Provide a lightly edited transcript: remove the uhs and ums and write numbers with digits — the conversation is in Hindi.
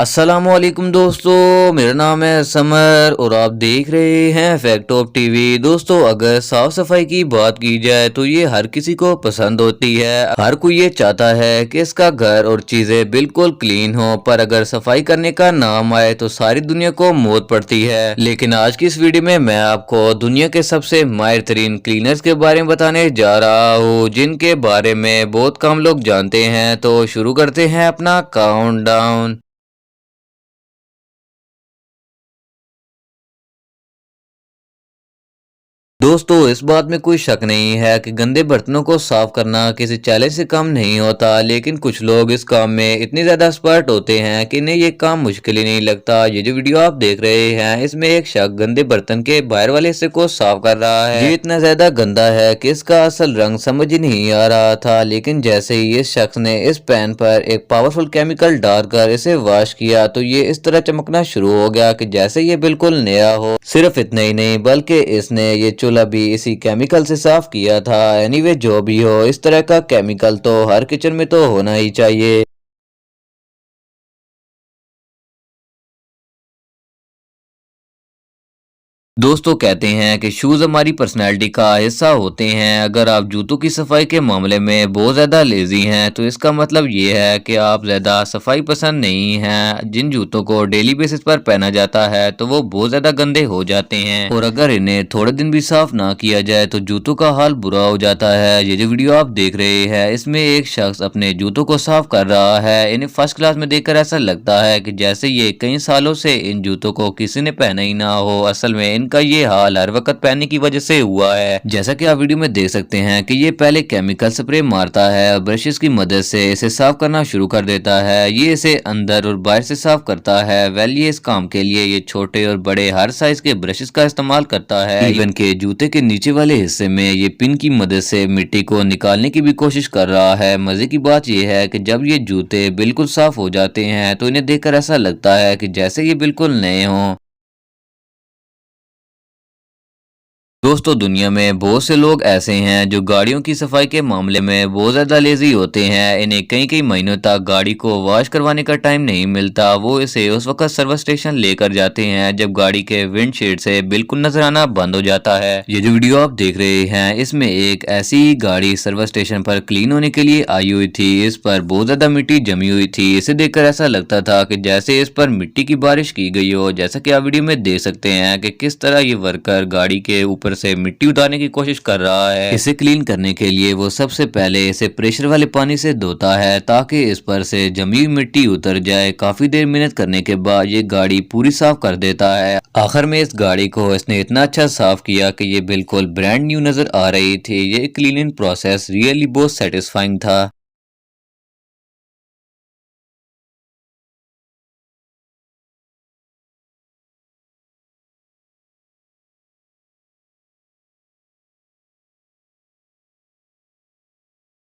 अस्सलामुअलैकुम दोस्तों, मेरा नाम है समर और आप देख रहे हैं फैक्ट ऑफ टीवी। दोस्तों, अगर साफ सफाई की बात की जाए तो ये हर किसी को पसंद होती है। हर कोई ये चाहता है कि इसका घर और चीजें बिल्कुल क्लीन हो, पर अगर सफाई करने का नाम आए तो सारी दुनिया को मौत पड़ती है। लेकिन आज की इस वीडियो में मैं आपको दुनिया के सबसे माहिर तरीन क्लीनर्स के बारे में बताने जा रहा हूँ, जिनके बारे में बहुत कम लोग जानते हैं। तो शुरू करते हैं अपना काउंटडाउन। दोस्तों, इस बात में कोई शक नहीं है कि गंदे बर्तनों को साफ करना किसी चैलेंज से कम नहीं होता, लेकिन कुछ लोग इस काम में इतने ज्यादा एक्सपर्ट होते हैं कि इन्हें ये काम मुश्किल ही नहीं लगता। ये जो वीडियो आप देख रहे हैं, इसमें एक शख्स गंदे बर्तन के बाहर वाले हिस्से को साफ कर रहा है। ये इतना ज्यादा गंदा है कि इसका असल रंग समझ ही नहीं आ रहा था, लेकिन जैसे ही इस शख्स ने इस पैन पर एक पावरफुल केमिकल डालकर इसे वॉश किया तो ये इस तरह चमकना शुरू हो गया कि जैसे ये बिल्कुल नया हो। सिर्फ इतना ही नहीं, बल्कि इसने ये चूल्हा भी इसी केमिकल से साफ किया था। एनीवे, जो भी हो, इस तरह का केमिकल तो हर किचन में तो होना ही चाहिए। दोस्तों, कहते हैं कि शूज हमारी पर्सनैलिटी का हिस्सा होते हैं। अगर आप जूतों की सफाई के मामले में बहुत ज्यादा लेजी हैं तो इसका मतलब ये है कि आप ज्यादा सफाई पसंद नहीं हैं। जिन जूतों को डेली बेसिस पर पहना जाता है तो वो बहुत ज्यादा गंदे हो जाते हैं, और अगर इन्हें थोड़े दिन भी साफ ना किया जाए तो जूतों का हाल बुरा हो जाता है। ये जो वीडियो आप देख रहे हैं, इसमें एक शख्स अपने जूतों को साफ कर रहा है। इन्हें फर्स्ट क्लास में देखकर ऐसा लगता है कि जैसे ये कई सालों से इन जूतों को किसी ने पहना ही ना हो। असल में इनका ये हाल हर वक्त पहनने की वजह से हुआ है। जैसा कि आप वीडियो में देख सकते हैं कि ये पहले केमिकल स्प्रे मारता है और ब्रशेस की मदद से इसे साफ करना शुरू कर देता है। ये इसे अंदर और बाहर से साफ करता है। वेल, ये इस काम के लिए ये छोटे और बड़े हर साइज के ब्रशेस का इस्तेमाल करता है। इवन के जूते के नीचे वाले हिस्से में ये पिन की मदद से मिट्टी को निकालने की भी कोशिश कर रहा है। मजे की बात यह है कि जब ये जूते बिल्कुल साफ हो जाते हैं तो इन्हें देखकर ऐसा लगता है कि जैसे ये बिल्कुल नए हों। दोस्तों, दुनिया में बहुत से लोग ऐसे हैं जो गाड़ियों की सफाई के मामले में बहुत ज्यादा लेजी होते हैं। इन्हें कई कई महीनों तक गाड़ी को वॉश करवाने का टाइम नहीं मिलता। वो इसे उस वक्त सर्विस स्टेशन लेकर जाते हैं जब गाड़ी के विंडशील्ड से बिल्कुल नजर आना बंद हो जाता है। ये जो वीडियो आप देख रहे हैं, इसमें एक ऐसी गाड़ी सर्विस स्टेशन पर क्लीन होने के लिए आई हुई थी। इस पर बहुत ज्यादा मिट्टी जमी हुई थी। इसे देखकर ऐसा लगता था कि जैसे इस पर मिट्टी की बारिश की गई हो। जैसा कि आप वीडियो में देख सकते हैं कि किस तरह ये वर्कर गाड़ी के ऊपर से मिट्टी उतारने की कोशिश कर रहा है। इसे क्लीन करने के लिए वो सबसे पहले इसे प्रेशर वाले पानी से धोता है ताकि इस पर से जमी हुई मिट्टी उतर जाए। काफी देर मेहनत करने के बाद ये गाड़ी पूरी साफ कर देता है। आखिर में इस गाड़ी को इसने इतना अच्छा साफ किया कि ये बिल्कुल ब्रांड न्यू नजर आ रही थी। ये क्लीनिंग प्रोसेस रियली बहुत सेटिस्फाइंग था।